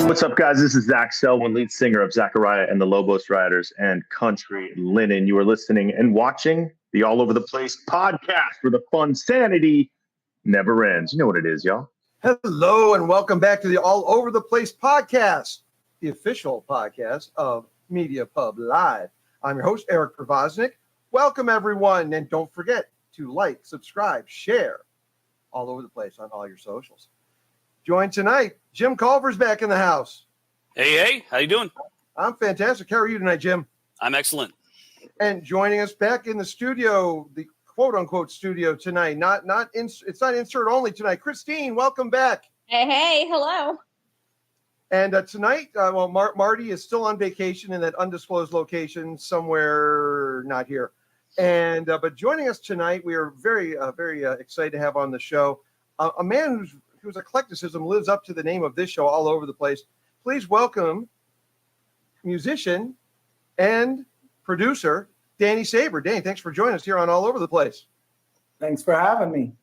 What's up, guys? This is Zach Selwyn, lead singer of Zachariah and the Lobos Riders and Country Linen. You are listening and watching the All Over the Place podcast where the fun sanity never ends. You know what it is, y'all. Hello, and welcome back to the All Over the Place podcast, the official podcast of Media Pub Live. I'm your host, Eric Provoznik. Welcome, everyone, and don't forget to like, subscribe, share all over the place on all your socials. Joined tonight, Jim Culver's back in the house. Hey, how you doing? I'm fantastic. How are you tonight, Jim? I'm excellent. And joining us back in the studio, the quote-unquote studio tonight, it's not insert only tonight. Christine, welcome back. Hey, hello. And tonight, Marty is still on vacation in that undisclosed location somewhere not here. And but joining us tonight, we are very excited to have on the show a man whose eclecticism lives up to the name of this show, All Over the Place. Please welcome musician and producer Danny Saber. Danny, thanks for joining us here on All Over the Place. Thanks for having me.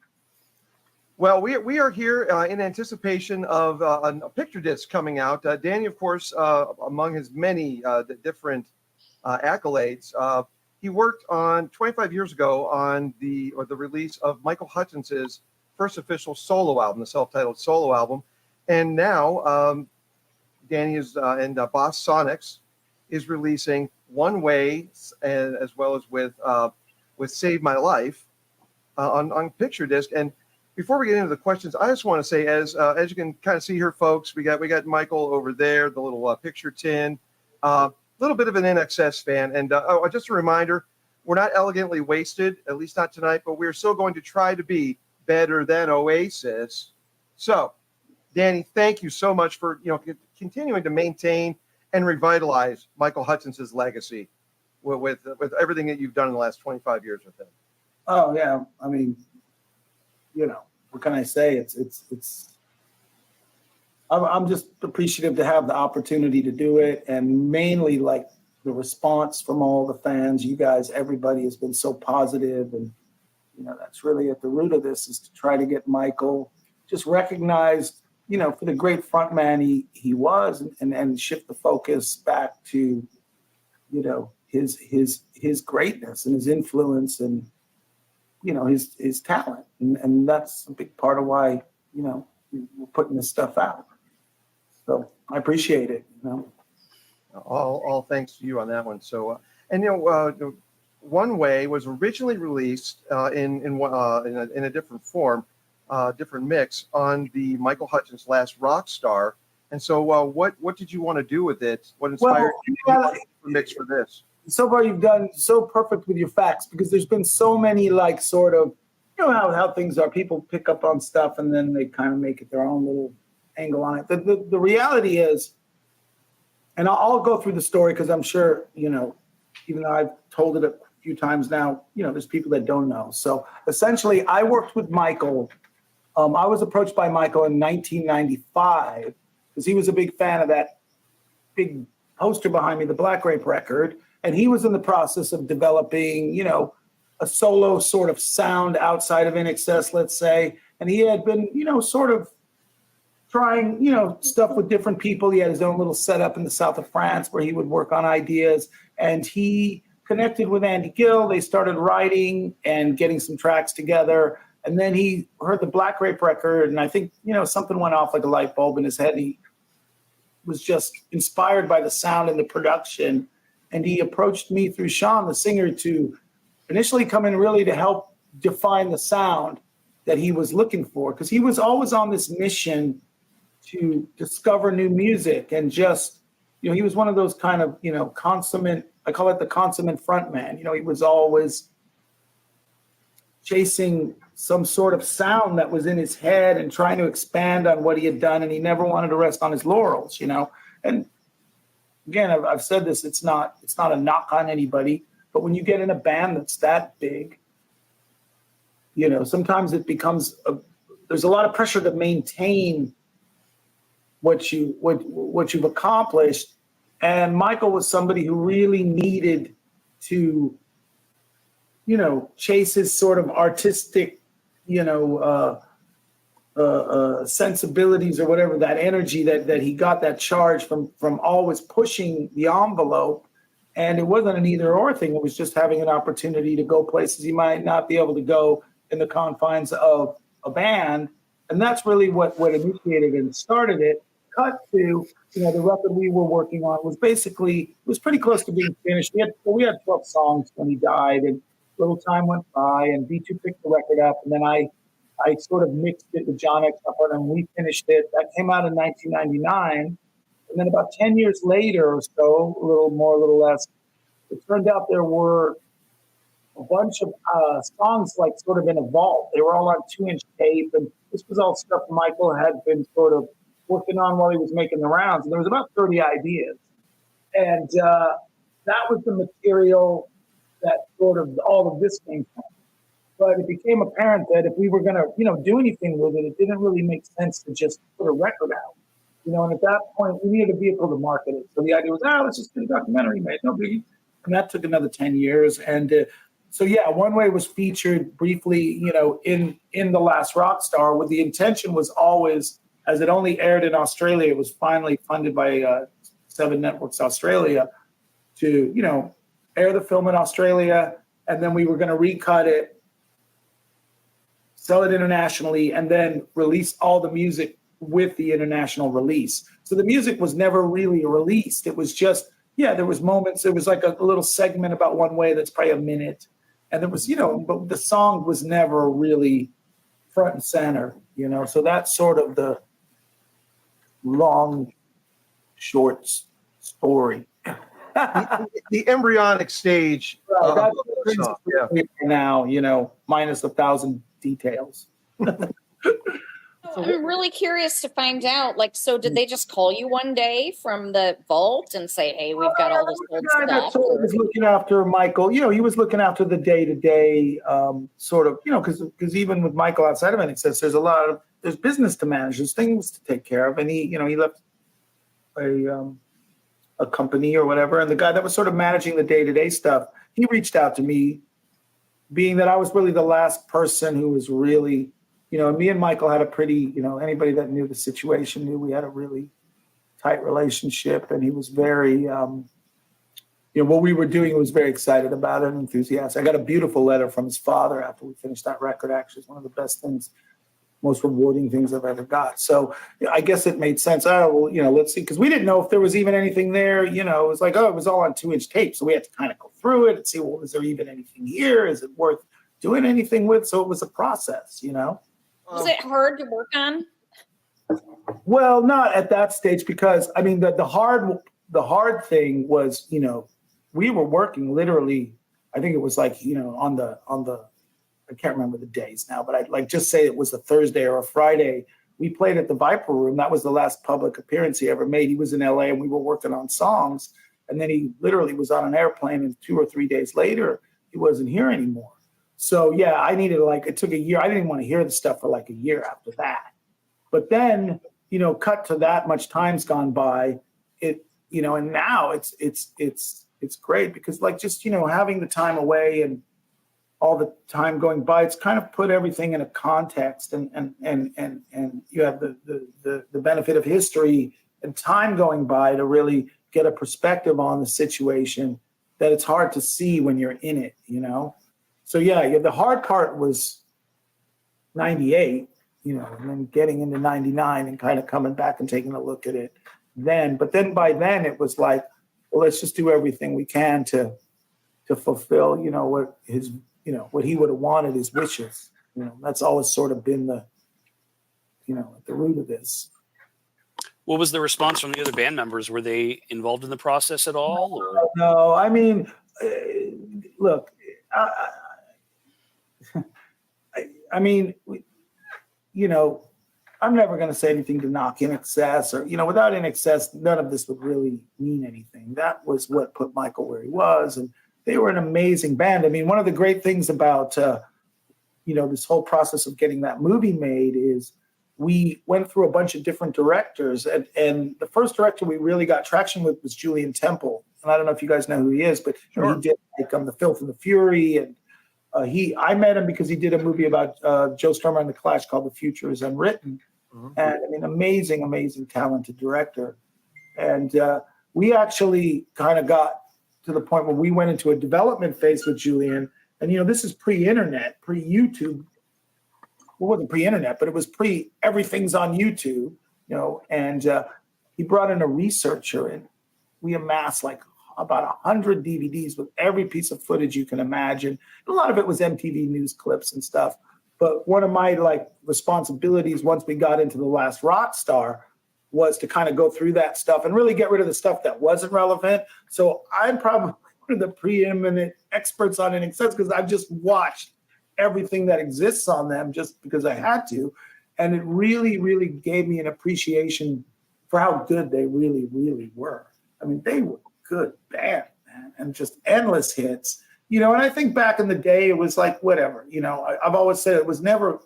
Well, we are here in anticipation of a picture disc coming out. Danny, of course, among his many different accolades, he worked on 25 years ago on the release of Michael Hutchence's first official solo album, the self-titled solo album. And now Danny is and Boss Sonics is releasing One Way, and as well as with Save My Life on picture disc. And before we get into the questions, I just want to say, as you can kind of see here, folks, we got Michael over there, the little picture tin, little bit of an INXS fan. And just a reminder, we're not elegantly wasted, at least not tonight, but we're still going to try to be better than Oasis. So, Danny, thank you so much for continuing to maintain and revitalize Michael Hutchence's legacy with everything that you've done in the last 25 years with him. Oh yeah, I mean, what can I say? I'm just appreciative to have the opportunity to do it, and mainly like the response from all the fans. You guys, everybody has been so positive, and that's really at the root of this, is to try to get Michael just recognized, for the great frontman he was, and shift the focus back to, his greatness and his influence and, his talent. And that's a big part of why, we're putting this stuff out. So I appreciate it. All thanks to you on that one. So, One Way was originally released in a different form, different mix on the Michael Hutchence last Rockstar. And so, what did you want to do with it? What inspired you to mix for this? So far, you've done so perfect with your facts, because there's been so many sort of, how things are. People pick up on stuff and then they kind of make it their own little angle on it. The reality is, and I'll go through the story because I'm sure, even though I've told it a few times now, there's people that don't know. So essentially, I worked with Michael. I was approached by Michael in 1995 because he was a big fan of that big poster behind me, the Black Grape record. And he was in the process of developing, a solo sort of sound outside of INXS, let's say. And he had been, sort of trying, stuff with different people. He had his own little setup in the south of France where he would work on ideas. And he connected with Andy Gill. They started writing and getting some tracks together. And then he heard the Black Grape record. And I think, something went off like a light bulb in his head. He was just inspired by the sound and the production. And he approached me through Sean, the singer, to initially come in really to help define the sound that he was looking for. Because he was always on this mission to discover new music, and just, he was one of those kind of, consummate, I call it the consummate frontman. He was always chasing some sort of sound that was in his head and trying to expand on what he had done, and he never wanted to rest on his laurels, And again, I've said this, it's not a knock on anybody, but when you get in a band that's that big, sometimes it becomes there's a lot of pressure to maintain what you've accomplished. And Michael was somebody who really needed to, chase his sort of artistic, sensibilities or whatever, that energy that he got, that charge from always pushing the envelope. And it wasn't an either or thing. It was just having an opportunity to go places he might not be able to go in the confines of a band. And that's really what initiated and started it. Cut to, the record we were working on was pretty close to being finished. We had 12 songs when he died, and a little time went by, and B2 picked the record up, and then I sort of mixed it with John X. and we finished it. That came out in 1999. And then about 10 years later or so, a little more, a little less, it turned out there were a bunch of songs like sort of in a vault. They were all on 2-inch tape, and this was all stuff Michael had been sort of working on while he was making the rounds. And there was about 30 ideas. And that was the material that sort of all of this came from. But it became apparent that if we were going to, do anything with it, it didn't really make sense to just put a record out. And at that point, we needed a vehicle to market it. So the idea was, let's just get a documentary made, no biggie. And that took another 10 years. And so, One Way was featured briefly, in the last Rockstar, with the intention was always, as it only aired in Australia, it was finally funded by Seven Networks Australia to, air the film in Australia. And then we were going to recut it, sell it internationally, and then release all the music with the international release. So the music was never really released. It was just, there was moments. It was like a little segment about One Way that's probably a minute. And there was, but the song was never really front and center, So that's sort of the long, short story. The embryonic stage. Right, that's now, minus 1,000 details. I'm really curious to find out, so did they just call you one day from the vault and say, hey, we've got all this old stuff? Sort of was looking after Michael. He was looking after the day-to-day sort of, because even with Michael outside of INXS, there's business to manage, there's things to take care of. And he left a company or whatever. And the guy that was sort of managing the day-to-day stuff, he reached out to me, being that I was really the last person who was really, me and Michael had a pretty, anybody that knew the situation knew we had a really tight relationship. And he was very, what we were doing, he was very excited about it and enthusiastic. I got a beautiful letter from his father after we finished that record. Actually, it's one of the best things, most rewarding things I've ever got. So I guess it made sense. Let's see, because we didn't know if there was even anything there. It was like, it was all on 2-inch tape. So we had to kind of go through it and see, is there even anything here? Is it worth doing anything with? So it was a process, Was it hard to work on? Well, not at that stage, because the hard thing was, we were working literally, I think it was like, on the I can't remember the days now, but I'd just say it was a Thursday or a Friday. We played at the Viper Room. That was the last public appearance he ever made. He was in LA and we were working on songs. And then he literally was on an airplane, and 2 or 3 days later, he wasn't here anymore. So I needed it took a year. I didn't want to hear the stuff for like a year after that. But then, cut to that much time's gone by, and now it's great because just, having the time away and all the time going by, it's kind of put everything in a context, and you have the benefit of history and time going by to really get a perspective on the situation that it's hard to see when you're in it, So the hard part was 98, and then getting into 99 and kind of coming back and taking a look at it then. But then by then it was like, well, let's just do everything we can to fulfill, what his, what he would have wanted, his wishes. That's always sort of been the, at the root of this. What was the response from the other band members? Were they involved in the process at all? Or? No, look, I'm never going to say anything to knock INXS or, without INXS, none of this would really mean anything. That was what put Michael where he was. And they were an amazing band. One of the great things about, this whole process of getting that movie made is we went through a bunch of different directors. And the first director we really got traction with was Julian Temple. And I don't know if you guys know who he is, but Sure. He did The Filth and the Fury and I met him because he did a movie about Joe Strummer and the Clash called The Future Is Unwritten. Mhm. And I mean, amazing, talented director. And we actually kind of got to the point where we went into a development phase with Julian. And, this is pre-internet, pre-YouTube. Well, it wasn't pre-internet, but it was everything's on YouTube, and he brought in a researcher, and we amassed like about 100 DVDs with every piece of footage you can imagine. A lot of it was MTV news clips and stuff. But one of my responsibilities once we got into the last Rockstar was to kind of go through that stuff and really get rid of the stuff that wasn't relevant. So I'm probably one of the preeminent experts on INXS because I've just watched everything that exists on them just because I had to. And it really, really gave me an appreciation for how good they really, really were. I mean, they were good band, man, and just endless hits. And I think back in the day, it was like, whatever, I've always said it was never,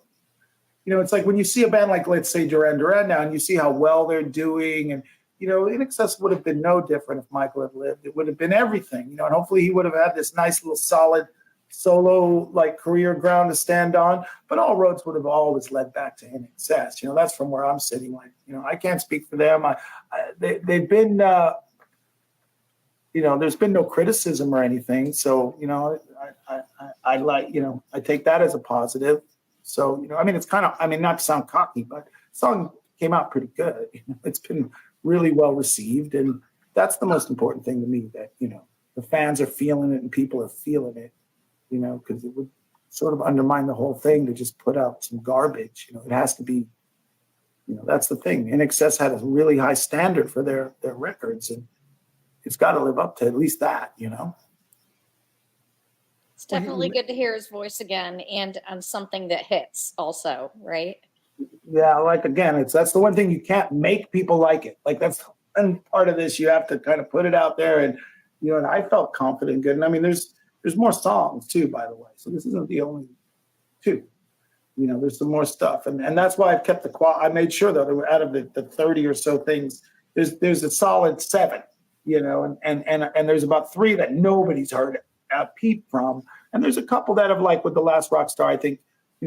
it's like when you see a band like, let's say Duran Duran now, and you see how well they're doing, and, INXS would have been no different if Michael had lived. It would have been everything, and hopefully he would have had this nice little solid solo career ground to stand on, but all roads would have always led back to INXS. That's from where I'm sitting. I can't speak for them. They've been, there's been no criticism or anything. So, I take that as a positive. So, it's kind of, not to sound cocky, but the song came out pretty good. It's been really well received. And that's the most important thing to me, that, the fans are feeling it and people are feeling it, because it would sort of undermine the whole thing to just put out some garbage. It has to be, that's the thing. INXS had a really high standard for their records, and it's got to live up to at least that, It's definitely good to hear his voice again, and on something that hits also, right? Yeah, again, that's the one thing you can't make people like it. That's one part of this. You have to kind of put it out there, and and I felt confident and good. And there's more songs too, by the way. So this isn't the only two. There's some more stuff, and that's why I've kept I made sure though that out of the 30 or so things, there's a solid 7. And there's about 3 that nobody's heard a peep from, and there's a couple that have with the last Rockstar, I think,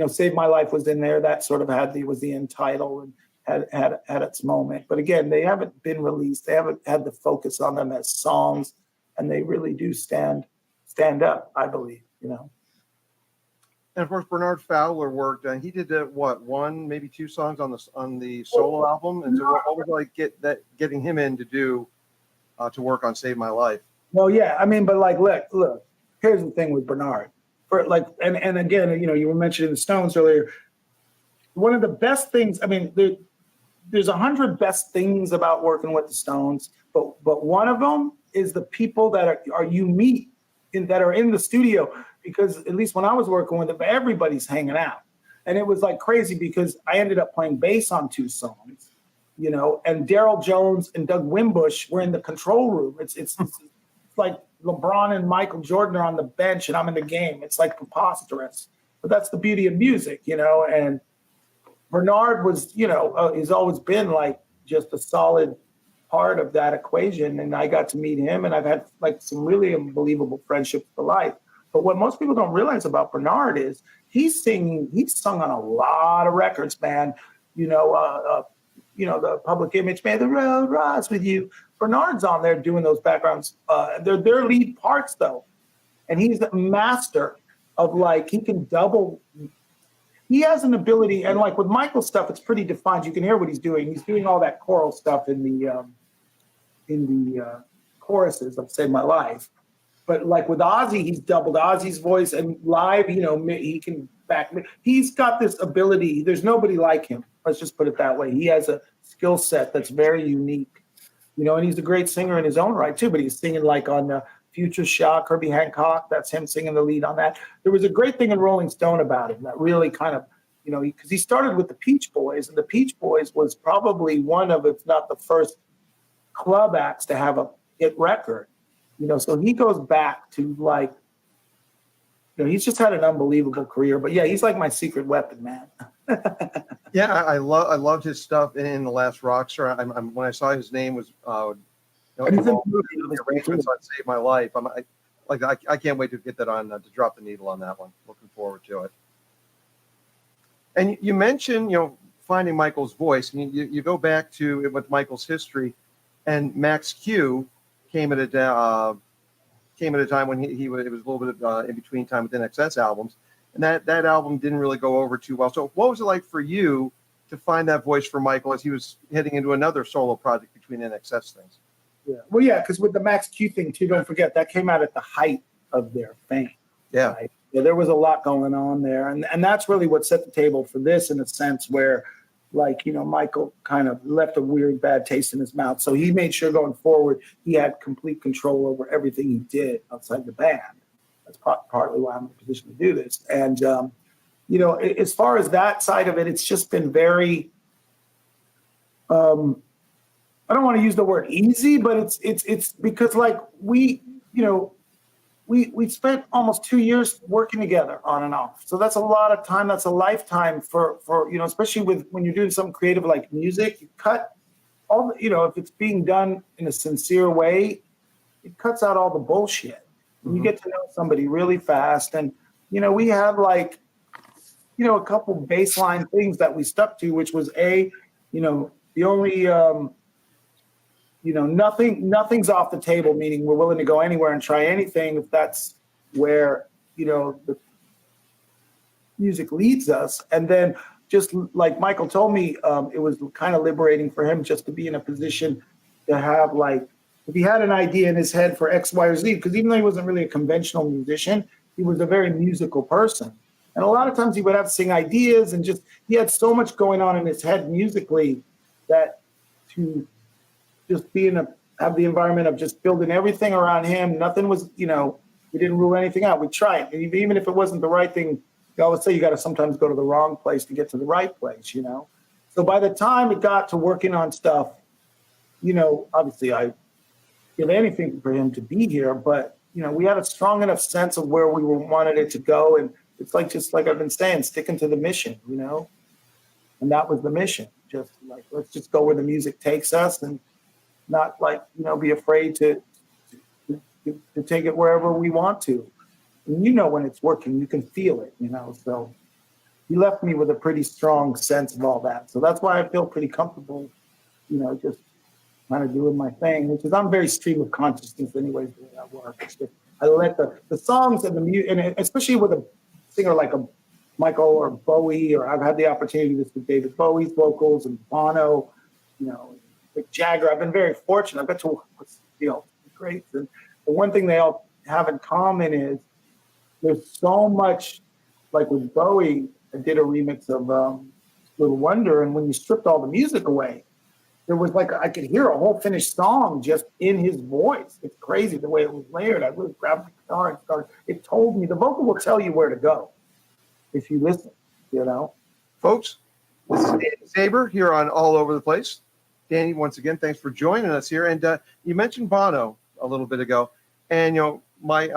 Save My Life was in there. That sort of was the end title and had its moment. But again, they haven't been released. They haven't had the focus on them as songs, and they really do stand up, I believe. And of course, Bernard Fowler worked, and he did one, maybe 2 songs on the solo album. And so, what was getting him in to do to work on Save My Life? Well, yeah, but look. Here's the thing with Bernard. And again, you were mentioning the Stones earlier. One of the best things, there's 100 best things about working with the Stones, but one of them is the people that you meet that are in the studio, because at least when I was working with them, everybody's hanging out. And it was crazy because I ended up playing bass on 2 songs, and Daryl Jones and Doug Wimbush were in the control room. It's like LeBron and Michael Jordan are on the bench and I'm in the game. It's preposterous, but that's the beauty of music, and Bernard was, he's always been just a solid part of that equation. And I got to meet him, and I've had some really unbelievable friendships for life. But what most people don't realize about Bernard is he's sung on a lot of records, man. The Public Image, May the Road Rise with You. Bernard's on there doing those backgrounds. They're their lead parts though. And he's a master of he can double. He has an ability, and with Michael's stuff, it's pretty defined. You can hear what he's doing. He's doing all that choral stuff in the choruses of Save My Life. But with Ozzy, he's doubled Ozzy's voice, and live, he can back. He's got this ability. There's nobody like him. Let's just put it that way. He has a skill set that's very unique, and he's a great singer in his own right too. But he's singing on Future Shock, Herbie Hancock. That's him singing the lead on that. There was a great thing in Rolling Stone about him that really kind of, because he started with the Peach Boys, and the Peach Boys was probably one of, if not the first, club acts to have a hit record. So he goes back to he's just had an unbelievable career. But yeah, he's my secret weapon, man. Yeah, I loved his stuff in the last Rockstar. When I saw his name was arrangements on Save My Life. like I can't wait to get that on to drop the needle on that one. Looking forward to it. And you mentioned, finding Michael's voice. I mean, you go back to with Michael's history, and Max Q came at a time when it was a little bit in between time with INXS albums, and that album didn't really go over too well. So what was it like for you to find that voice for Michael as he was heading into another solo project between INXS things? Yeah. Well, yeah, because with the Max Q thing too, don't forget that came out at the height of their fame. Yeah. Right? Yeah, there was a lot going on there, and that's really what set the table for this in a sense where, like, Michael kind of left a weird bad taste in his mouth. So he made sure going forward he had complete control over everything he did outside the band. That's partly why I'm in a position to do this. And as far as that side of it, it's just been very. I don't want to use the word easy, but it's because like we spent almost 2 years working together on and off. So that's a lot of time. That's a lifetime for especially when you're doing something creative like music, you cut all the, if it's being done in a sincere way, it cuts out all the bullshit. Mm-hmm. You get to know somebody really fast. And, we had like, a couple baseline things that we stuck to, which was the only, nothing's off the table, meaning we're willing to go anywhere and try anything if that's where, the music leads us. And then just like Michael told me, it was kind of liberating for him just to be in a position to have like, if he had an idea in his head for X, Y, or Z, because even though he wasn't really a conventional musician, he was a very musical person. And a lot of times he would have to sing ideas and he had so much going on in his head musically that to just have the environment of just building everything around him. Nothing was, we didn't rule anything out. We tried. And even if it wasn't the right thing, you always say you got to sometimes go to the wrong place to get to the right place, So by the time it got to working on stuff, obviously I give anything for him to be here, but, we had a strong enough sense of where we wanted it to go. And it's like, just like I've been saying, sticking to the mission, and that was the mission. Just like, let's just go where the music takes us and not like, be afraid to take it wherever we want to. And when it's working, you can feel it, so he left me with a pretty strong sense of all that. So that's why I feel pretty comfortable, just kind of doing my thing, which is I'm very stream of consciousness anyways, the way I work. It's just, I let the songs and the music, and especially with a singer like a Michael or Bowie, or I've had the opportunity to do this with David Bowie's vocals and Bono, Mick Jagger. I've been very fortunate. I've got to work with, greats. And the one thing they all have in common is there's so much, like with Bowie, I did a remix of Little Wonder, and when you stripped all the music away, there was like, I could hear a whole finished song just in his voice. It's crazy the way it was layered. I really grabbed the guitar and started. It told me, the vocal will tell you where to go if you listen, Folks, this is Danny Saber here on All Over the Place. Danny, once again, thanks for joining us here. And you mentioned Bono a little bit ago. And, Mike,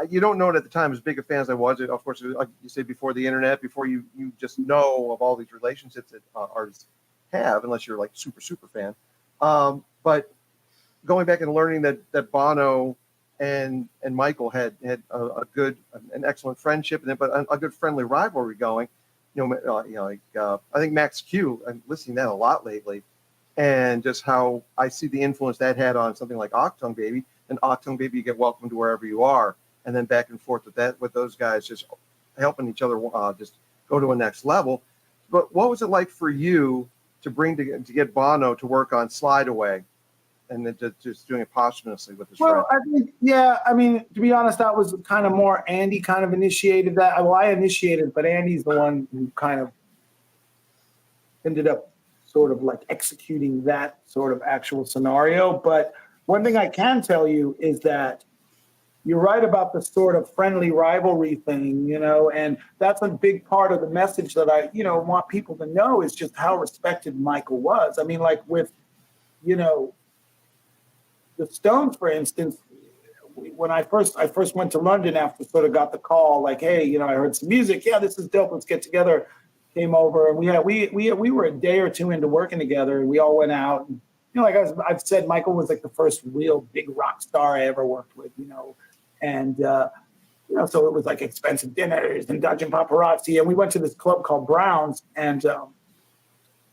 you don't know it at the time, as big a fan as I was. Of course, like you said, before the internet, before you just know of all these relationships that artists have, unless you're like super fan. But going back and learning that Bono and Michael had an excellent friendship, and but a good friendly rivalry going. I think Max Q. I'm listening to that a lot lately, and just how I see the influence that had on something like Octung Baby. And Octung Baby, you get welcomed to wherever you are, and then back and forth with those guys, just helping each other just go to a next level. But what was it like for you to get Bono to work on Slide Away, and then just doing it posthumously with his friend? I mean, to be honest, that was kind of more Andy kind of initiated that. Well, I initiated, but Andy's the one who kind of ended up sort of like executing that sort of actual scenario. But one thing I can tell you is that you're right about the sort of friendly rivalry thing, and that's a big part of the message that I, want people to know is just how respected Michael was. I mean, like with, the Stones, for instance, when I first went to London after sort of got the call, like, hey, I heard some music. Yeah, this is dope. Let's get together. Came over, and we were a day or two into working together, and we all went out. And, like I've said, Michael was like the first real big rock star I ever worked with. And, so it was like expensive dinners and dodging paparazzi. And we went to this club called Brown's, and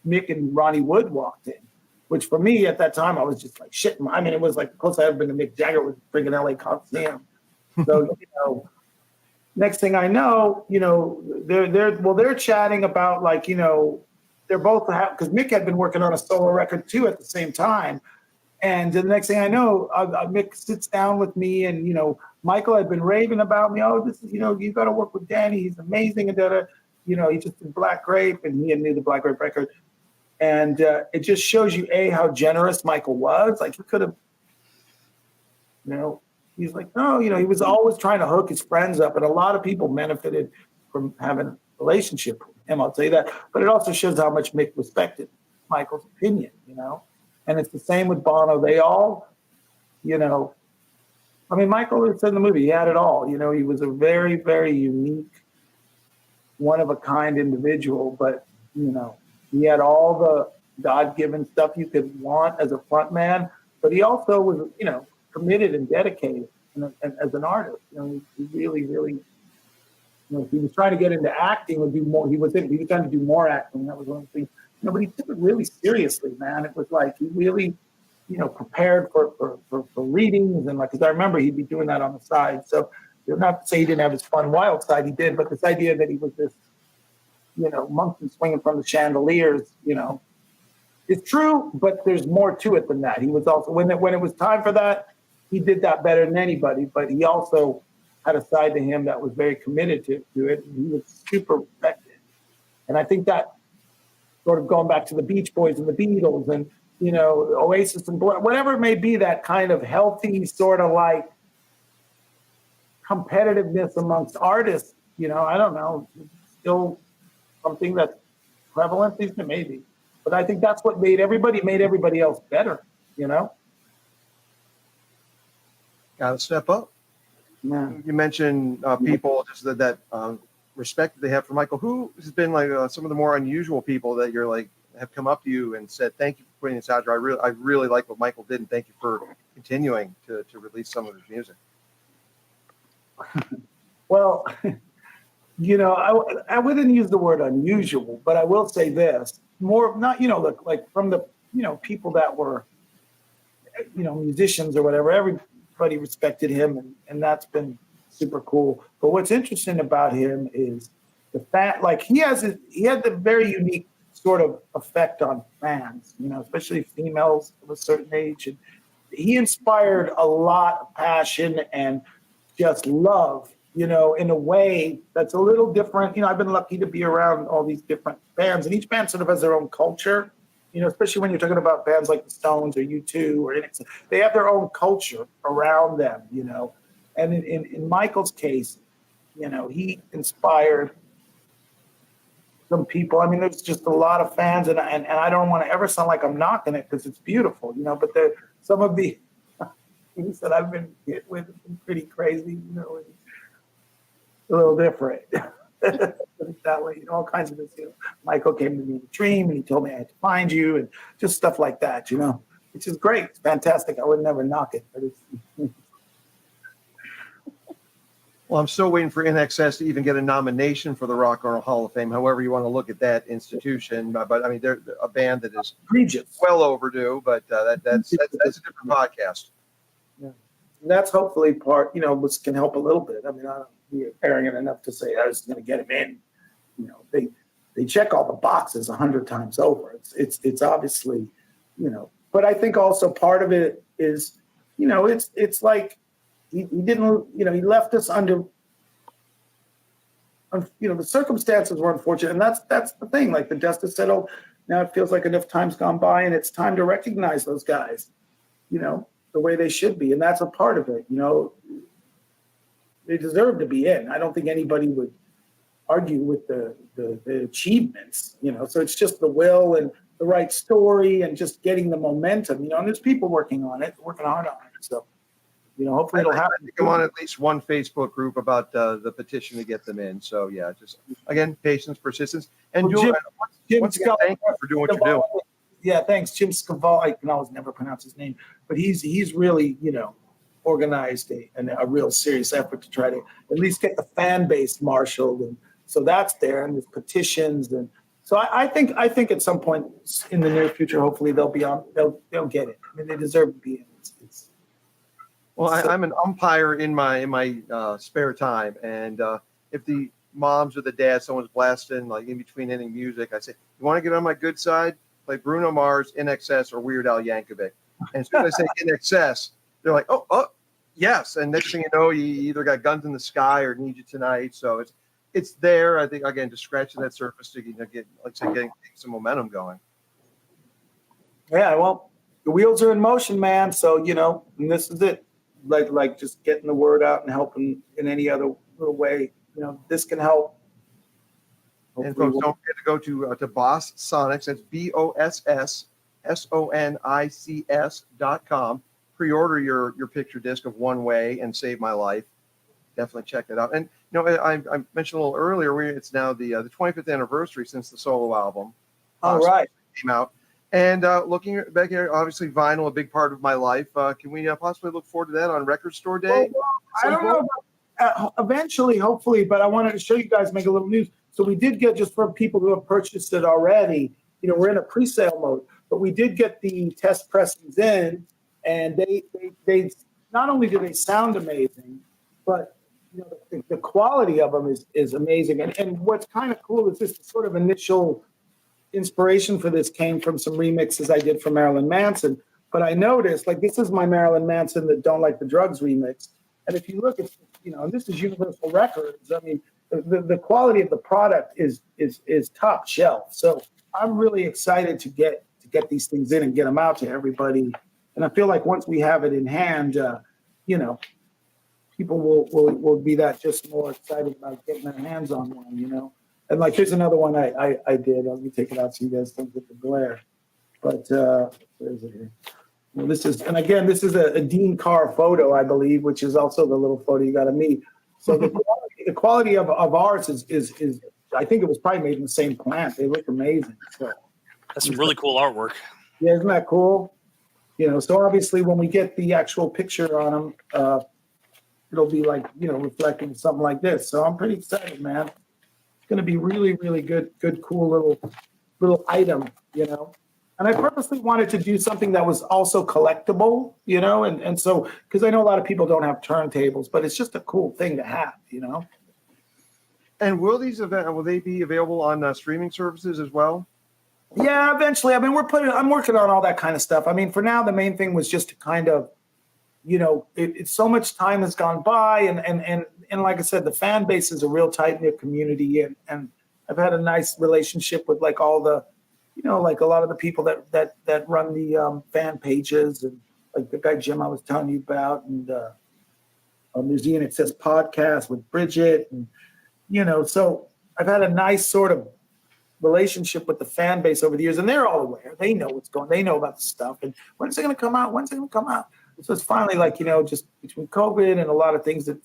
Mick and Ronnie Wood walked in, which for me at that time, I was just like, shit. I mean, it was like the closest I ever been to Mick Jagger was freaking LA Coliseum. So, next thing I know, they're chatting about like, they're both because Mick had been working on a solo record too at the same time. And the next thing I know, Mick sits down with me, and Michael had been raving about me. Oh, this is you got to work with Danny. He's amazing, and he just did Black Grape, and he had knew the Black Grape record. And it just shows you how generous Michael was. Like he could have, he's like no, he was always trying to hook his friends up, and a lot of people benefited from having a relationship with him. I'll tell you that. But it also shows how much Mick respected Michael's opinion, And it's the same with Bono. They all, Michael said in the movie, he had it all. He was a very, very unique, one-of-a-kind individual, but, he had all the God-given stuff you could want as a front man, but he also was, committed and dedicated as an artist. He really, really, if he was trying to get into acting, would do more. He was trying to do more acting. That was one of the things. But he took it really seriously, man. It was like he really, prepared for readings, and because I remember he'd be doing that on the side. So not to say he didn't have his fun wild side, he did, but this idea that he was this, monkey swinging from the chandeliers, it's true, but there's more to it than that. He was also when it was time for that, he did that better than anybody. But he also had a side to him that was very committed to it. He was super respected, and I think that. Sort of going back to the Beach Boys and the Beatles and, Oasis and whatever it may be, that kind of healthy sort of like competitiveness amongst artists, I don't know, still something that's prevalent these days, maybe. But I think that's what made everybody else better, Got to step up. Yeah. You mentioned people just that respect that they have for Michael. Who has been like some of the more unusual people that you're like have come up to you and said, "Thank you for putting this out there. I really like what Michael did, and thank you for continuing to release some of his music." Well, I wouldn't use the word unusual, but I will say this: more not like from the people that were musicians or whatever. Everybody respected him, and that's been super cool. But what's interesting about him is the fact, like he had the very unique sort of effect on fans, especially females of a certain age. And he inspired a lot of passion and just love, in a way that's a little different. I've been lucky to be around all these different bands, and each band sort of has their own culture, especially when you're talking about bands like the Stones or U2 or INXS. They have their own culture around them, And in Michael's case, he inspired some people. There's just a lot of fans, and I don't want to ever sound like I'm knocking it because it's beautiful, but some of the things that I've been hit with have been pretty crazy, a little different. That way, all kinds of this. Michael came to me in a dream, and he told me I had to find you, and just stuff like that, which is great. It's fantastic. I would never knock it, but it's. Well, I'm still waiting for INXS to even get a nomination for the Rock and Roll Hall of Fame. However you want to look at that institution, but they're a band that is egregious, well overdue. But that's a different podcast. Yeah. And that's hopefully part, which can help a little bit. I don't be arrogant enough to say I was going to get him in. They check all the boxes 100 times over. It's obviously, But I think also part of it is, it's like. He didn't, he left us under, the circumstances were unfortunate. And that's the thing, like the dust is settled. Now it feels like enough time's gone by, and it's time to recognize those guys, the way they should be. And that's a part of it, they deserve to be in. I don't think anybody would argue with the achievements, so it's just the will and the right story and just getting the momentum, and there's people working hard on it. So. Hopefully it'll happen. I think I'm on at least one Facebook group about the petition to get them in. So yeah, just again, patience, persistence, and Jim once again, thank you for doing what you're doing. Yeah, thanks, Jim Scavall. I can always never pronounce his name, but he's really organized a real serious effort to try to at least get the fan base marshaled, and so that's there, and there's petitions, and so I think at some point in the near future, hopefully they'll get it. I mean, they deserve to be in. Well, I'm an umpire in my spare time, and if the moms or the dads, someone's blasting like in between inning music, I say, "You want to get on my good side? Play Bruno Mars, INXS, or Weird Al Yankovic." And as soon as I say INXS, they're like, "Oh, yes!" And next thing you know, you either got Guns in the Sky or Need You Tonight. So it's there. I think again, just scratching that surface to get getting some momentum going. Yeah, well, the wheels are in motion, man. So and this is it. Like just getting the word out and helping in any other little way. This can help. And folks, don't forget to go to Boss Sonics. That's BOSSSONICS.com. Pre-order your picture disc of One Way and Save My Life. Definitely check that out. And I mentioned a little earlier, it's now the 25th anniversary since the solo album. All right. Came out. And looking back here, obviously vinyl, a big part of my life. Can we possibly look forward to that on Record Store Day? Well, I don't know. Eventually, hopefully, but I wanted to show you guys, make a little news. So we did get, just for people who have purchased it already, we're in a pre-sale mode, but we did get the test pressings in, and they not only do they sound amazing, but the quality of them is amazing. And what's kind of cool is this sort of initial inspiration for this came from some remixes I did for Marilyn Manson. But I noticed, this is my Marilyn Manson that Don't Like the Drugs remix. And if you look at, and this is Universal Records, I mean, the quality of the product is top shelf. So I'm really excited to get these things in and get them out to everybody. And I feel like once we have it in hand, people will be that just more excited about getting their hands on one, And here's another one I did. Let me take it out so you guys don't get the glare. But where is it here? Well, this is a Dean Carr photo, I believe, which is also the little photo you got of me. So the quality of ours is I think it was probably made in the same plant. They look amazing. So That's some really cool artwork. yeah, isn't that cool? So obviously when we get the actual picture on them, it'll be reflecting something like this. So I'm pretty excited, man. It's going to be really, really good, cool little item, And I purposely wanted to do something that was also collectible, and so, because I know a lot of people don't have turntables, but it's just a cool thing to have, And will they be available on streaming services as well? Yeah, eventually. I mean, I'm working on all that kind of stuff. I mean, for now, the main thing was just to kind of, it's so much time has gone by, and like I said, the fan base is a real tight-knit community, and I've had a nice relationship with all the, a lot of the people that run the fan pages, and the guy Jim I was telling you about, and there's the INXS podcast with Bridget, and so I've had a nice sort of relationship with the fan base over the years, and they're all aware. They know what's going. They know about the stuff, and when's it going to come out? So it's finally just between COVID and a lot of things that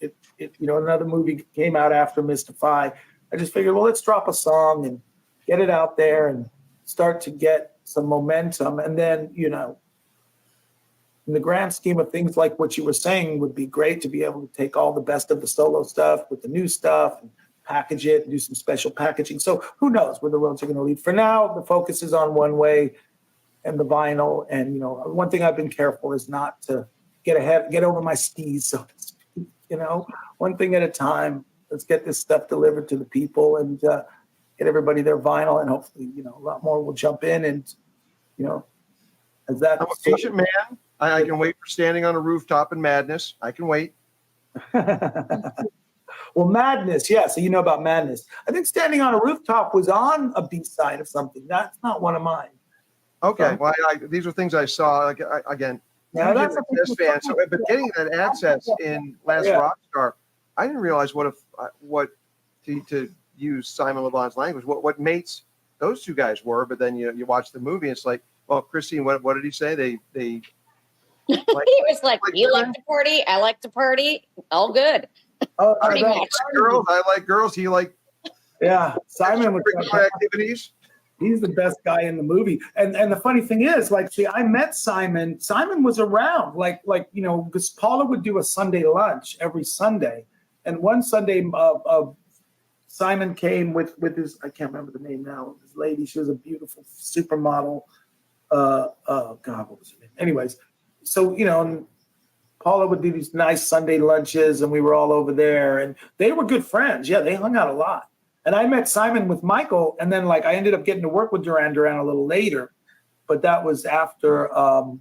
another movie came out after Mystify. I just figured, well, let's drop a song and get it out there and start to get some momentum. And then, in the grand scheme of things, like what you were saying, would be great to be able to take all the best of the solo stuff with the new stuff and package it and do some special packaging. So who knows where the roads are going to lead. For now, the focus is on One Way and the vinyl. And, one thing I've been careful is not to get over my skis. So, one thing at a time. Let's get this stuff delivered to the people and get everybody their vinyl, and hopefully, a lot more will jump in. And, as that. I'm a patient man. I can wait for Standing on a Rooftop and Madness. I can wait. Well, Madness, yeah. So about Madness. I think Standing on a Rooftop was on a B-side of something. That's not one of mine. Okay. Well, these are things I saw. Again, yeah, that's a fan. So, but getting that access in last Rockstar, I didn't realize what to use Simon Le Bon's language. What mates those two guys were. But then you watch the movie, and it's like, well, Christine, what did he say? They. He was like, "You like to party, I like to party, all good." Oh, I like girls. I like girls. He like Simon was activities. He's the best guy in the movie. And the funny thing is, like, see, I met Simon. Simon was around, because Paula would do a Sunday lunch every Sunday. And one Sunday, Simon came with his, I can't remember the name now, his lady. She was a beautiful supermodel. God, what was her name? Anyways, so, and Paula would do these nice Sunday lunches, and we were all over there. And they were good friends. Yeah, they hung out a lot. And I met Simon with Michael, and then I ended up getting to work with Duran Duran a little later, but that was after, or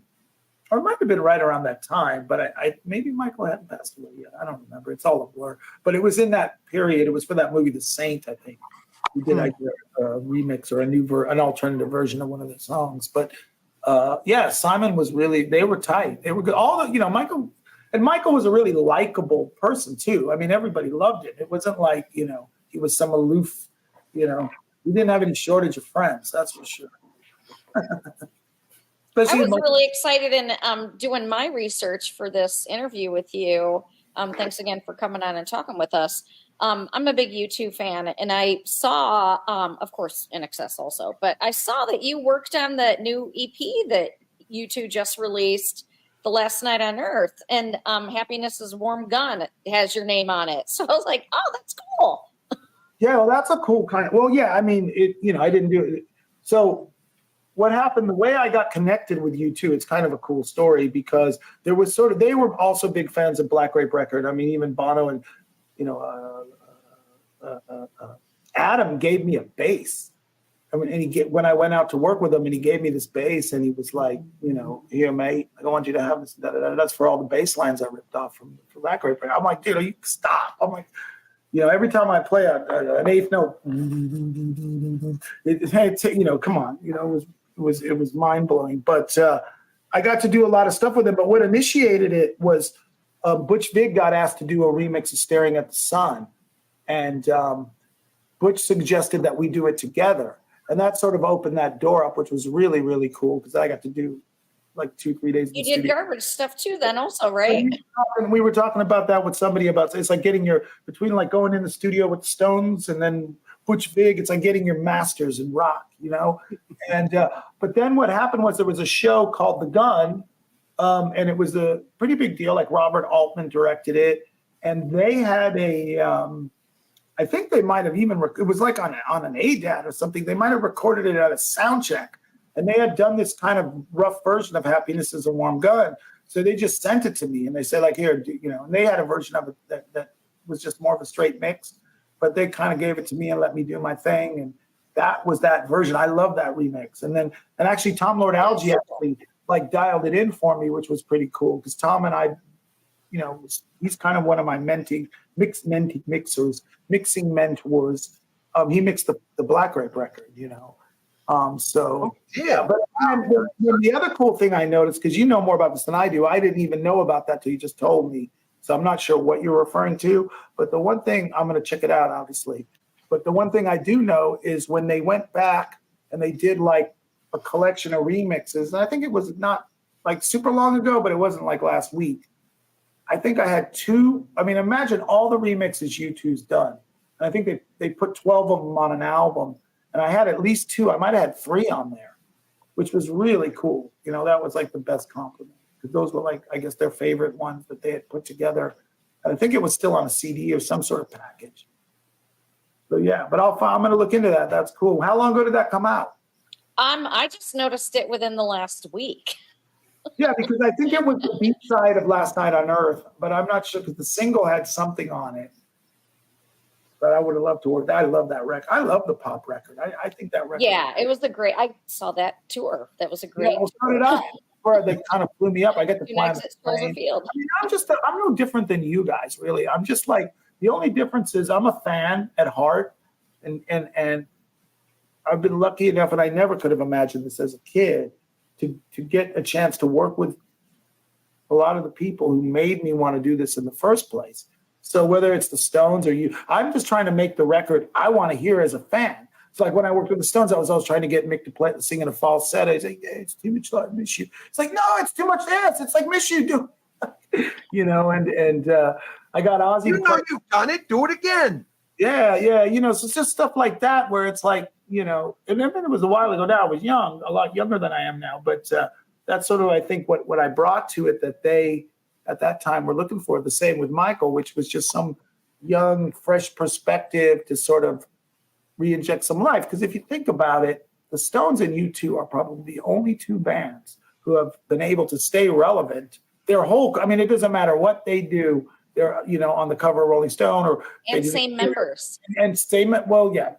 it might have been right around that time. But I maybe Michael hadn't passed away yet. I don't remember. It's all a blur. But it was in that period. It was for that movie, The Saint, I think. We did a remix or an alternative version of one of the songs. But Simon was really. They were tight. They were good. Michael was a really likable person too. I mean, everybody loved it. It wasn't like he was some aloof, we didn't have any shortage of friends, that's for sure. I was really excited in doing my research for this interview with you. Thanks again for coming on and talking with us. I'm a big U2 fan, and I saw, of course, INXS also, but I saw that you worked on the new EP that U2 just released, The Last Night on Earth, and Happiness is a Warm Gun has your name on it. So I was like, oh, that's cool. Yeah, well, that's a cool kind of. Well, yeah, I mean, I didn't do it. So, what happened? The way I got connected with U2, it's kind of a cool story because they were also big fans of Black Grape Record. I mean, even Bono and Adam gave me a bass. I mean, when I went out to work with him, and he gave me this bass, and he was like, here, mate, I don't want you to have this. That's for all the bass lines I ripped off from Black Grape Record. I'm like, dude, you stop. I'm like. Every time I play an eighth note, come on, it was mind blowing. But I got to do a lot of stuff with him. But what initiated it was Butch Vig got asked to do a remix of "Staring at the Sun," and Butch suggested that we do it together, and that sort of opened that door up, which was really, really cool because I got to do like 2-3 days. You did garbage stuff too, then also, right? And we were talking about that with somebody about it's like getting between like going in the studio with the Stones and then Butch Vig. It's like getting your masters in rock, And but then what happened was there was a show called The Gun, and it was a pretty big deal. Like Robert Altman directed it, and they had I think they might have even it was like on an ADAT or something. They might have recorded it at a sound check. And they had done this kind of rough version of Happiness is a Warm Gun. So they just sent it to me and they said, like, here, and they had a version of it that was just more of a straight mix, but they kind of gave it to me and let me do my thing. And that was that version. I love that remix. And actually Tom Lord Alge actually dialed it in for me, which was pretty cool because Tom and I, he's kind of one of my mixing mentors. He mixed the Black Grape record, But the other cool thing I noticed, because you know more about this than I do, I didn't even know about that till you just told me. So I'm not sure what you're referring to. But the one thing, I'm going to check it out, obviously. But the one thing I do know is when they went back and they did like a collection of remixes, and I think it was not like super long ago, but it wasn't like last week. I think I had 2. I mean, imagine all the remixes U2's done. And I think they put 12 of them on an album. And I had at least 2. I might have had 3 on there, which was really cool. That was like the best compliment because those were like, I guess, their favorite ones that they had put together. And I think it was still on a CD or some sort of package. So yeah, but I'm going to look into that. That's cool. How long ago did that come out? I just noticed it within the last week. Yeah, because I think it was the B side of Last Night on Earth, but I'm not sure because the single had something on it. But I would have loved to work. I love that record. I love the pop record. I think that record. Yeah, it was I saw that tour. That was a great. Yeah, well, so did I. Where they kind of flew me up. I get to fly. Field. I mean, I'm no different than you guys, really. I'm just like the only difference is I'm a fan at heart, and I've been lucky enough, and I never could have imagined this as a kid to get a chance to work with a lot of the people who made me want to do this in the first place. So whether it's the Stones or you, I'm just trying to make the record I want to hear as a fan. It's like when I worked with the Stones, I was always trying to get Mick to sing in a falsetto. He's like, yeah, it's too much like Miss You. It's like, no, it's too much dance. It's like Miss You do. And I got Ozzy. You've done it. Do it again. Yeah. So it's just stuff like that where it's like, you know, and then it was a while ago now. I was young, a lot younger than I am now, but that's sort of, I think, what I brought to it that they, at that time, were looking for. The same with Michael, which was just some young, fresh perspective to sort of re-inject some life. Because if you think about it, the Stones and U2 are probably the only two bands who have been able to stay relevant. Their whole, I mean, it doesn't matter what they do. They're, you know, on the cover of Rolling Stone, or and same members. And stay, well, yeah.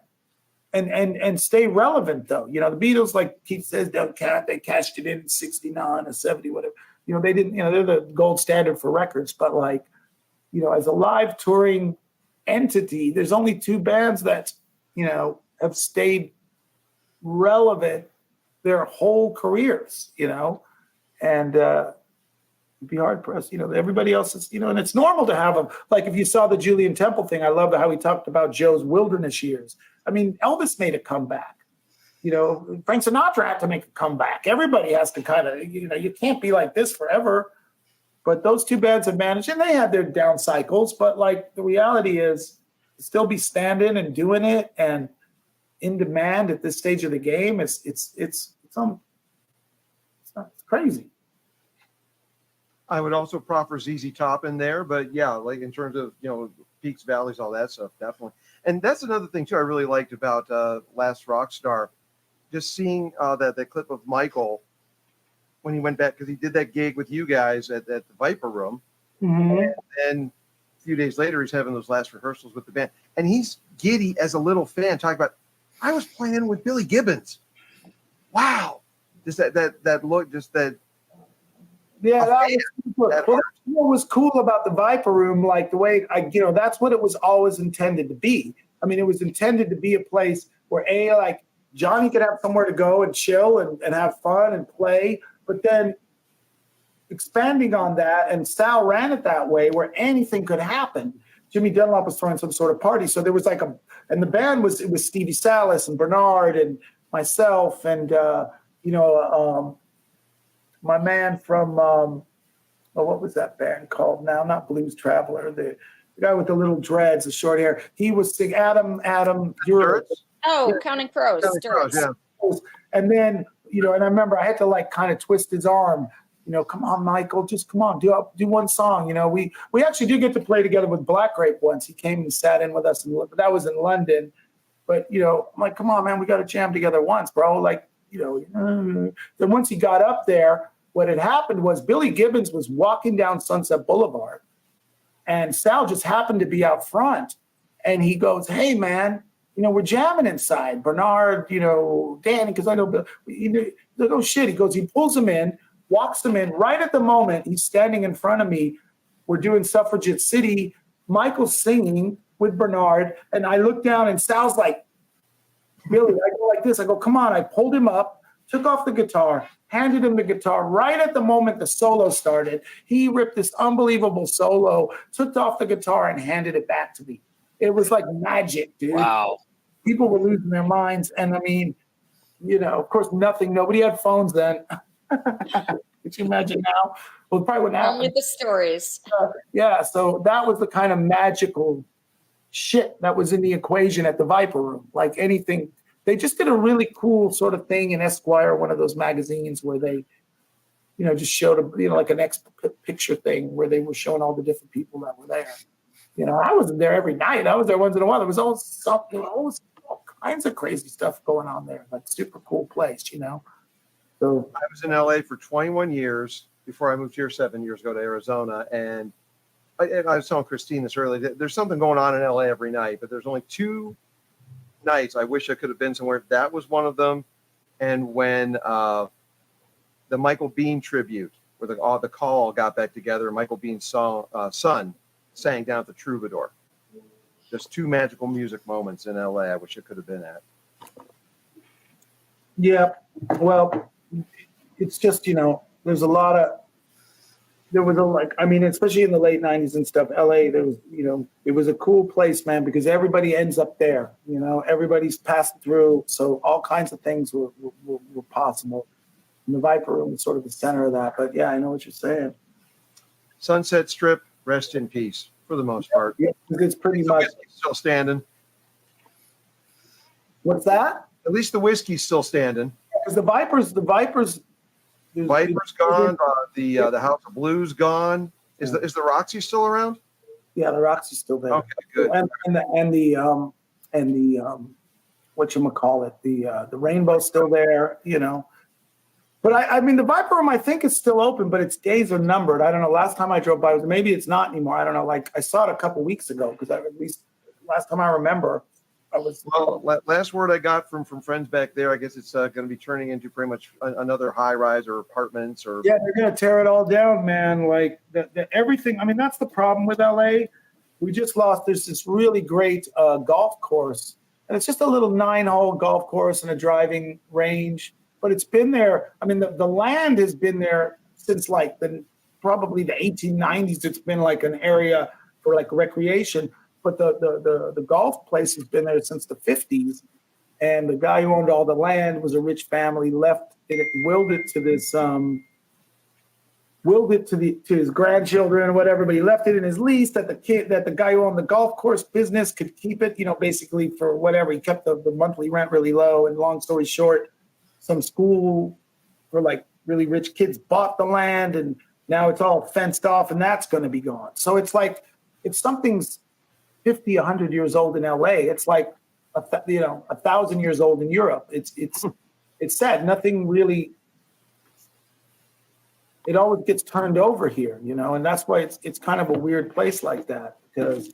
And stay relevant, though. You know, the Beatles, like Keith says, they cashed it in 69 or 70, whatever. You know, they didn't, you know, they're the gold standard for records. But, like, you know, as a live touring entity, there's only two bands that, you know, have stayed relevant their whole careers, you know. And be hard pressed, you know. Everybody else is, you know, and it's normal to have them. Like if you saw the Julian Temple thing, I love how he talked about Joe's wilderness years. I mean, Elvis made a comeback. You know, Frank Sinatra had to make a comeback. Everybody has to kind of, you know, you can't be like this forever. But those two bands have managed, and they had their down cycles. But like the reality is, still be standing and doing it and in demand at this stage of the game. It's crazy. I would also proffer ZZ Top in there, but yeah, like in terms of, you know, peaks, valleys, all that stuff, definitely. And that's another thing too I really liked about Last Rockstar, just seeing that clip of Michael when he went back, because he did that gig with you guys at the Viper Room, and then a few days later he's having those last rehearsals with the band, and he's giddy as a little fan, talking about, I was playing with Billy Gibbons. Wow, just that look, just that. Yeah, that was cool. Well, that's what was cool about the Viper Room, like the way you know, that's what it was always intended to be. I mean, it was intended to be a place where like Johnny could have somewhere to go and chill and have fun and play, but then expanding on that, and Sal ran it that way where anything could happen. Jimmy Dunlop was throwing some sort of party, so there was like and the band was Stevie Salas and Bernard and myself and you know. My man from, what was that band called now? Not Blues Traveler, the guy with the little dreads, the short hair. He was singing Adam Duritz. Oh, Counting Crows. Yeah. And then, you know, and I remember I had to like kind of twist his arm. You know, come on, Michael, just come on, do one song. You know, we actually do get to play together with Black Grape once. He came and sat in with us, that was in London. But, you know, I'm like, come on, man, we got to jam together once, bro. Like, you know, then once he got up there, what had happened was Billy Gibbons was walking down Sunset Boulevard, and Sal just happened to be out front. And he goes, hey, man, you know, we're jamming inside. Bernard, you know, Danny, because I know Bill. Like, oh, shit. He goes, he pulls him in, walks him in. Right at the moment, he's standing in front of me. We're doing Suffragette City. Michael's singing with Bernard. And I look down, and Sal's like, Billy, I go like this. I go, come on. I pulled him up, took off the guitar, handed him the guitar. Right at the moment the solo started, he ripped this unbelievable solo, took off the guitar, and handed it back to me. It was like magic, dude. Wow. People were losing their minds. And I mean, you know, of course, nobody had phones then. Could you imagine now? Well, it probably wouldn't happen. Only the stories. Yeah, so that was the kind of magical shit that was in the equation at the Viper Room. Like anything. They just did a really cool sort of thing in Esquire, one of those magazines where they, you know, just showed, you know, like an picture thing where they were showing all the different people that were there. You know, I wasn't there every night. I was there once in a while. There was all kinds of crazy stuff going on there. Like super cool place, you know. So I was in LA for 21 years before I moved here 7 years ago to Arizona. And I was telling Christine this earlier. There's something going on in LA every night, but there's only two nights I wish I could have been somewhere. That was one of them. And when the Michael Bean tribute, where the Call got back together, Michael Bean's son sang down at the Troubadour. There's two magical music moments in LA I wish I could have been at. Yeah, well, it's just, you know, there was especially in the late 90s and stuff, LA, there was, you know, it was a cool place, man, because everybody ends up there, you know, everybody's passing through. So all kinds of things were possible. And the Viper Room was sort of the center of that. But yeah, I know what you're saying. Sunset Strip, rest in peace for the most part. Yeah, it's pretty much still standing. What's that? At least the whiskey's still standing. Because the Vipers. Viper's gone. The House of Blues gone. Is the Roxy still around? Yeah, the Roxy's still there. Okay, good. And the whatchamacallit, the Rainbow's still there, you know. But I mean, the Viper Room, I think, is still open, but its days are numbered. I don't know. Last time I drove by, maybe it's not anymore. I don't know. Like, I saw it a couple weeks ago, because at least last time I remember, I was. Well, last word I got from friends back there, I guess it's going to be turning into pretty much another high rise or apartments or. Yeah, they're going to tear it all down, man. Like, everything. I mean, that's the problem with LA. We just lost. There's this really great golf course, and it's just a little 9-hole golf course and a driving range. But it's been there. I mean, the land has been there since like probably the 1890s. It's been like an area for like recreation. But the golf place has been there since the 50s. And the guy who owned all the land was a rich family. Left it, willed it to this, willed it to his grandchildren or whatever. But he left it in his lease that the guy who owned the golf course business could keep it. You know, basically for whatever. He kept the monthly rent really low. And long story short, some school for like really rich kids bought the land, and now it's all fenced off, and that's going to be gone. So it's like, if something's 50, 100 years old in LA, it's like 1,000 years old in Europe. It's sad. Nothing really. It always gets turned over here, you know, and that's why it's kind of a weird place like that, because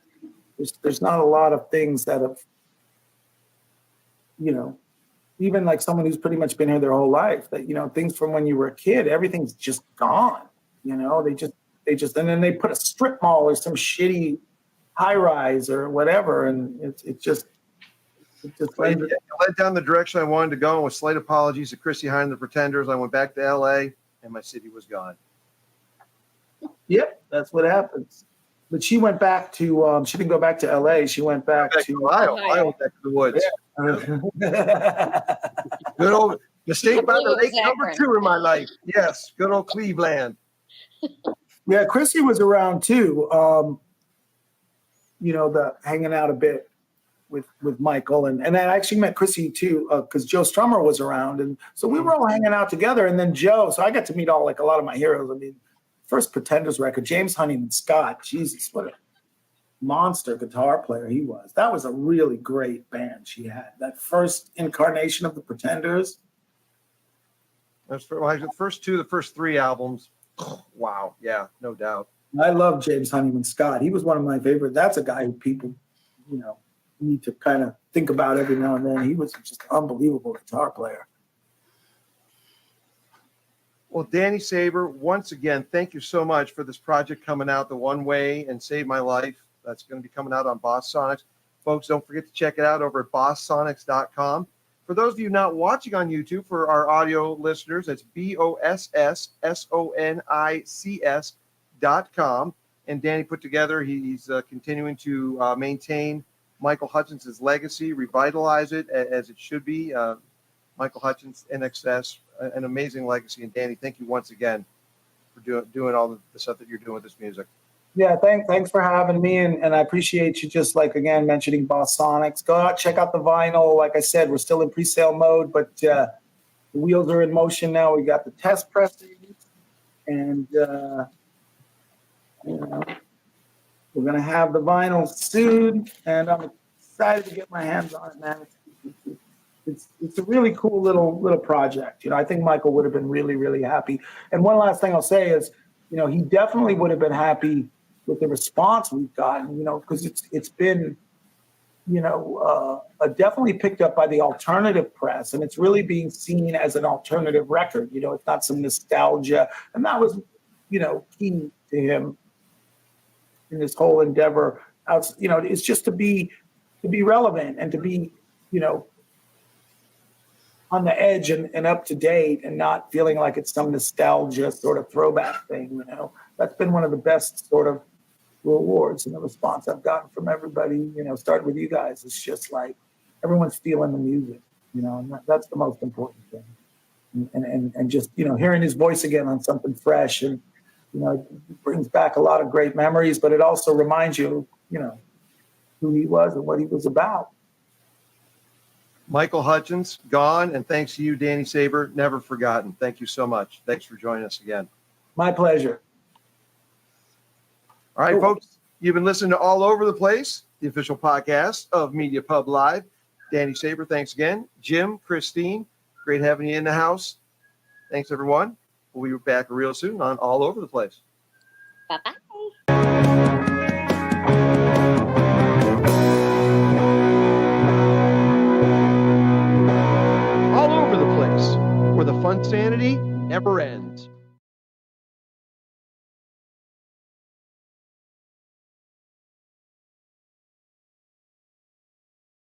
there's not a lot of things that have, you know. Even like someone who's pretty much been here their whole life, that, you know, things from when you were a kid, everything's just gone. You know, they just, and then they put a strip mall or some shitty high rise or whatever. And it just led down the direction I wanted to go. And with slight apologies to Chrissy Hine and the Pretenders, I went back to LA and my city was gone. Yep, that's what happens. But she went back to, she didn't go back to LA. She went back to Ohio. I went back to the woods. Yeah. Good old mistake by the lake Akron. number 2 in my life. Yes, good old Cleveland. Yeah, Chrissy was around too. You know, hanging out a bit with Michael, and I actually met Chrissy too, because Joe Strummer was around, and so we were all hanging out together. And then Joe, so I got to meet a lot of my heroes. I mean, first Pretenders record, James Honeyman Scott. Jesus, what a monster guitar player he was. That was a really great band she had. That first incarnation of the Pretenders. That's the first 2, the first 3 albums. Wow, yeah, no doubt. I love James Honeyman Scott. He was one of my favorite. That's a guy who people, you know, need to kind of think about every now and then. He was just an unbelievable guitar player. Well, Danny Saber, once again, thank you so much for this project coming out, The One Way and Save My Life. That's going to be coming out on Boss Sonics. Folks, don't forget to check it out over at bosssonics.com. For those of you not watching on YouTube, for our audio listeners, it's BOSSSONICS.com. And Danny put together, he's continuing to maintain Michael Hutchence's legacy, revitalize it as it should be. Michael Hutchence, INXS, an amazing legacy. And Danny, thank you once again for doing all the stuff that you're doing with this music. Yeah, thanks for having me, and I appreciate you just like, again, mentioning Boss Sonics. Go out, check out the vinyl. Like I said, we're still in pre-sale mode, but the wheels are in motion now. We got the test pressing, and you know, we're gonna have the vinyl soon, and I'm excited to get my hands on it, man. It's a really cool little project. You know, I think Michael would have been really, really happy. And one last thing I'll say is, you know, he definitely would have been happy with the response we've gotten, you know, because it's been, you know, definitely picked up by the alternative press, and it's really being seen as an alternative record. You know, it's not some nostalgia, and that was, you know, key to him in this whole endeavor. You know, it's just to be relevant and to be, you know, on the edge and up to date, and not feeling like it's some nostalgia sort of throwback thing. You know, that's been one of the best sort of rewards and the response I've gotten from everybody, you know, starting with you guys. It's just like everyone's feeling the music, you know, and that's the most important thing. And just, you know, hearing his voice again on something fresh, and, you know, it brings back a lot of great memories, but it also reminds you, you know, who he was and what he was about. Michael Hutchence, gone. And thanks to you, Danny Saber, never forgotten. Thank you so much. Thanks for joining us again. My pleasure. All right, Cool. folks, you've been listening to All Over the Place, the official podcast of Media Pub Live. Danny Saber, thanks again. Jim, Christine, great having you in the house. Thanks, everyone. We'll be back real soon on All Over the Place. Bye-bye. All Over the Place, where the fun sanity never ends.